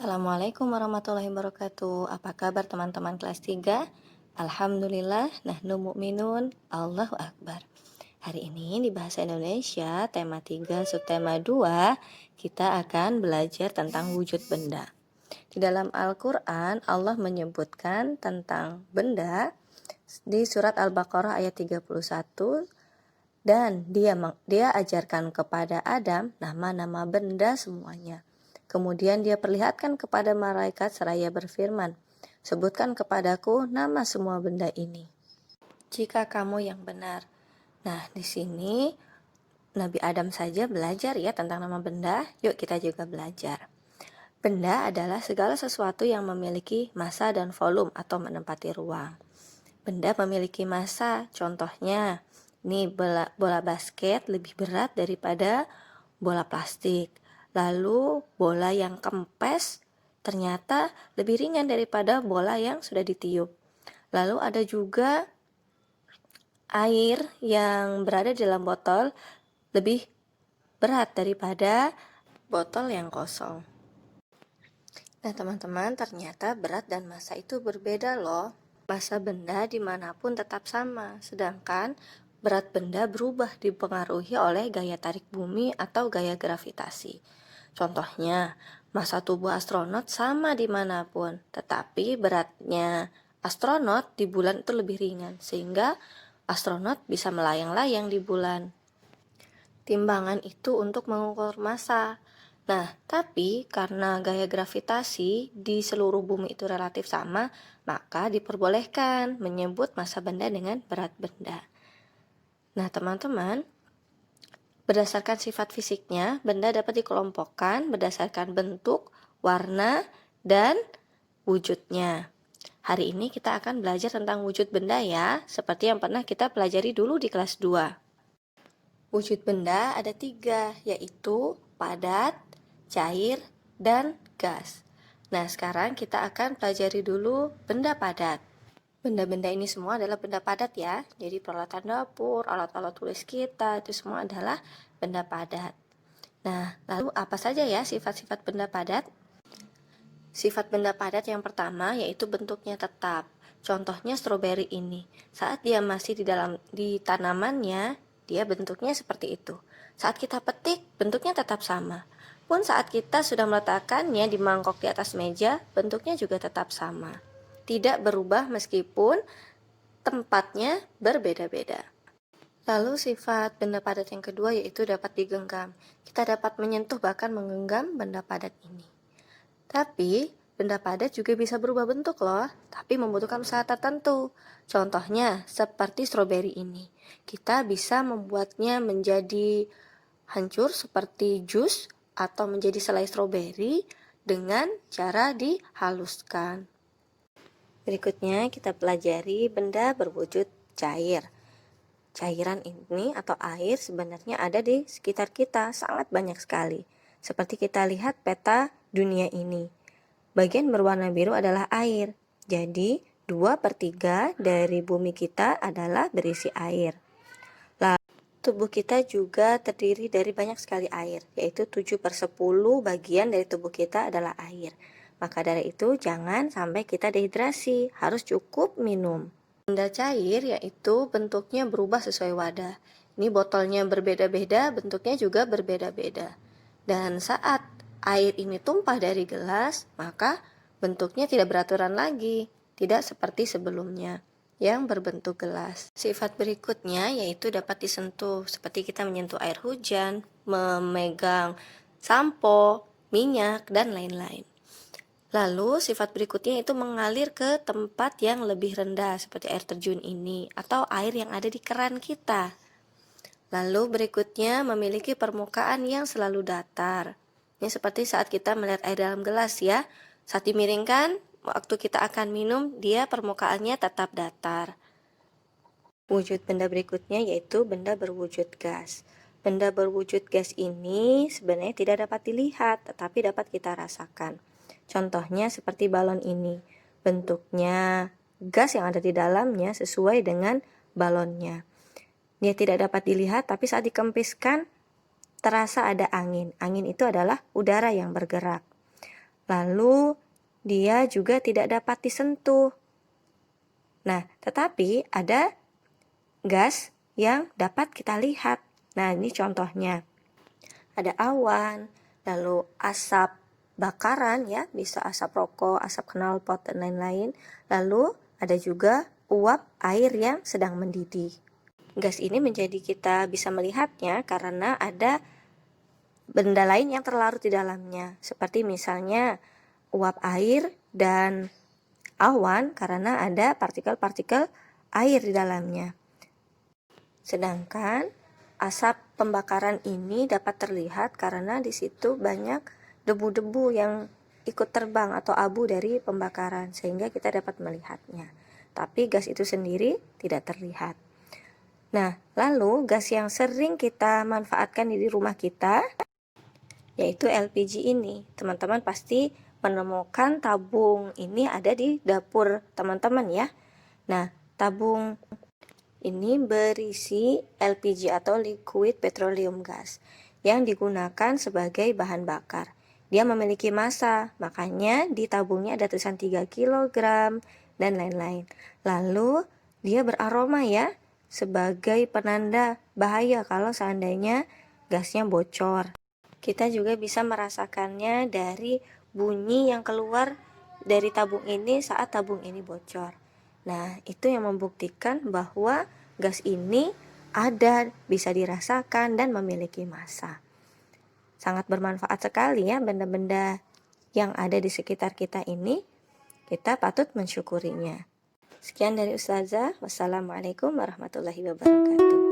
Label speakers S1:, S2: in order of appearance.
S1: Assalamualaikum warahmatullahi wabarakatuh. Apa kabar teman-teman kelas 3? Alhamdulillah, nahnu mu'minun, Allahu Akbar. Hari ini di Bahasa Indonesia, tema 3, subtema 2, kita akan belajar tentang wujud benda. Di dalam Al-Quran, Allah menyebutkan tentang benda di surat Al-Baqarah ayat 31, dan dia ajarkan kepada Adam nama-nama benda semuanya. Kemudian dia perlihatkan kepada malaikat seraya berfirman, "Sebutkan kepadaku nama semua benda ini, jika kamu yang benar." Nah, di sini Nabi Adam saja belajar ya tentang nama benda. Yuk kita juga belajar. Benda adalah segala sesuatu yang memiliki massa dan volume atau menempati ruang. Benda memiliki massa, contohnya nih bola basket lebih berat daripada bola plastik. Lalu bola yang kempes ternyata lebih ringan daripada bola yang sudah ditiup. Lalu ada juga air yang berada di dalam botol lebih berat daripada botol yang kosong. Nah teman-teman, ternyata berat dan massa itu berbeda loh. Massa benda dimanapun tetap sama, sedangkan berat benda berubah dipengaruhi oleh gaya tarik bumi atau gaya gravitasi. Contohnya, massa tubuh astronot sama dimanapun, tetapi beratnya astronot di bulan itu lebih ringan, sehingga astronot bisa melayang-layang di bulan. Timbangan itu untuk mengukur massa. Nah, tapi karena gaya gravitasi di seluruh bumi itu relatif sama, maka diperbolehkan menyebut massa benda dengan berat benda. Nah, teman-teman, berdasarkan sifat fisiknya, benda dapat dikelompokkan berdasarkan bentuk, warna, dan wujudnya. Hari ini kita akan belajar tentang wujud benda ya, seperti yang pernah kita pelajari dulu di kelas 2. Wujud benda ada 3, yaitu padat, cair, dan gas. Nah, sekarang kita akan pelajari dulu benda padat. Benda-benda ini semua adalah benda padat ya. Jadi peralatan dapur, alat-alat tulis kita, itu semua adalah benda padat. Nah, lalu apa saja ya sifat-sifat benda padat? Sifat benda padat yang pertama yaitu bentuknya tetap. Contohnya stroberi ini. Saat dia masih di tanamannya, dia bentuknya seperti itu. Saat kita petik, bentuknya tetap sama. Pun saat kita sudah meletakkannya di mangkok di atas meja, bentuknya juga tetap sama. Tidak berubah meskipun tempatnya berbeda-beda. Lalu sifat benda padat yang kedua yaitu dapat digenggam. Kita dapat menyentuh bahkan menggenggam benda padat ini. Tapi benda padat juga bisa berubah bentuk loh, tapi membutuhkan usaha tertentu. Contohnya seperti stroberi ini. Kita bisa membuatnya menjadi hancur seperti jus atau menjadi selai stroberi dengan cara dihaluskan. Berikutnya kita pelajari benda berwujud cair. Cairan ini atau air sebenarnya ada di sekitar kita, sangat banyak sekali. Seperti kita lihat peta dunia ini. Bagian berwarna biru adalah air. Jadi 2/3 dari bumi kita adalah berisi air. Lalu tubuh kita juga terdiri dari banyak sekali air, yaitu 7/10 bagian dari tubuh kita adalah air. Maka dari itu jangan sampai kita dehidrasi, harus cukup minum. Benda cair yaitu bentuknya berubah sesuai wadah. Ini botolnya berbeda-beda, bentuknya juga berbeda-beda. Dan saat air ini tumpah dari gelas, maka bentuknya tidak beraturan lagi, tidak seperti sebelumnya yang berbentuk gelas. Sifat berikutnya yaitu dapat disentuh, seperti kita menyentuh air hujan, memegang sampo, minyak, dan lain-lain. Lalu sifat berikutnya itu mengalir ke tempat yang lebih rendah seperti air terjun ini atau air yang ada di keran kita. Lalu berikutnya memiliki permukaan yang selalu datar. Ini seperti saat kita melihat air dalam gelas ya. Saat dimiringkan, waktu kita akan minum, dia permukaannya tetap datar. Wujud benda berikutnya yaitu benda berwujud gas. Benda berwujud gas ini sebenarnya tidak dapat dilihat, tetapi dapat kita rasakan. Contohnya seperti balon ini. Bentuknya gas yang ada di dalamnya sesuai dengan balonnya. Dia tidak dapat dilihat, tapi saat dikempiskan terasa ada angin. Angin itu adalah udara yang bergerak. lalu dia juga tidak dapat disentuh. Nah, tetapi ada gas yang dapat kita lihat. Nah, ini contohnya. Ada awan, lalu asap bakaran ya, bisa asap rokok, asap knalpot, dan lain-lain. Lalu ada juga uap air yang sedang mendidih. Gas ini menjadi kita bisa melihatnya karena ada benda lain yang terlarut di dalamnya, seperti misalnya uap air dan awan karena ada partikel-partikel air di dalamnya. Sedangkan asap pembakaran ini dapat terlihat karena di situ banyak debu-debu yang ikut terbang atau abu dari pembakaran sehingga kita dapat melihatnya. Tapi gas itu sendiri tidak terlihat. Nah, lalu gas yang sering kita manfaatkan di rumah kita yaitu LPG ini. Teman-teman pasti menemukan tabung ini ada di dapur teman-teman ya. Nah, tabung ini berisi LPG atau liquid petroleum gas yang digunakan sebagai bahan bakar. Dia memiliki massa, makanya di tabungnya ada tulisan 3 kg dan lain-lain. Lalu dia beraroma ya, sebagai penanda bahaya kalau seandainya gasnya bocor. Kita juga bisa merasakannya dari bunyi yang keluar dari tabung ini saat tabung ini bocor. Nah, itu yang membuktikan bahwa gas ini ada, bisa dirasakan, dan memiliki massa. Sangat bermanfaat sekali ya benda-benda yang ada di sekitar kita ini. Kita patut mensyukurinya. Sekian dari Ustazah. Wassalamualaikum warahmatullahi wabarakatuh.